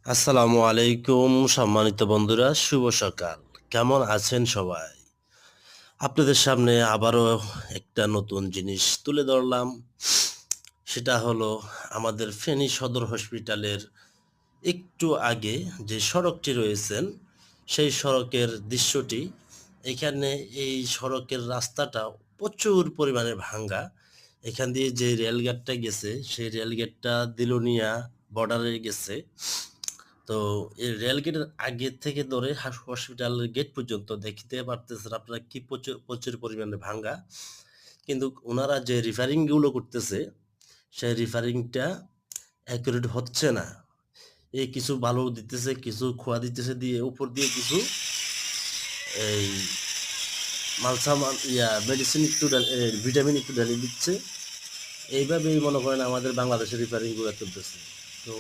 আসসালামু আলাইকুম সম্মানিত বন্ধুরা, শুভ সকাল। কেমন আছেন সবাই? আপনাদের সামনে আবারও একটা নতুন জিনিস তুলে ধরলাম। সেটা হলো আমাদের ফেনী সদর হসপিটালের একটু আগে যে সড়কটি রয়েছেন, সেই সড়কের দৃশ্যটি। এখানে এই সড়কের রাস্তাটা প্রচুর পরিমাণে ভাঙ্গা। এখান দিয়ে যে রেলগেটটা গেছে, সেই রেলগেটটা দিলুনিয়া বর্ডারে গেছে। তো এই রেল গেটের আগে থেকে ধরে হসপিটালের গেট পর্যন্ত দেখতে পারতেছেন আপনারা কি প্রচুর প্রচুর পরিমাণে ভাঙ্গা। কিন্তু ওনারা যে রিপেয়ারিং গুলো করতেছে, সেই রিপেয়ারিংটা অ্যাকুরেট হচ্ছে না। এই কিছু বালু দিতেছে, কিছু খোয়া দিতেছে, দিয়ে উপর দিয়ে কিছু এই মালসা মেডিসিন একটু ভিটামিন একটু ঢেলে দিচ্ছে। এইভাবেই মনে করেন আমাদের বাংলাদেশের রিপেয়ারিং গুলো চলতেছে। তো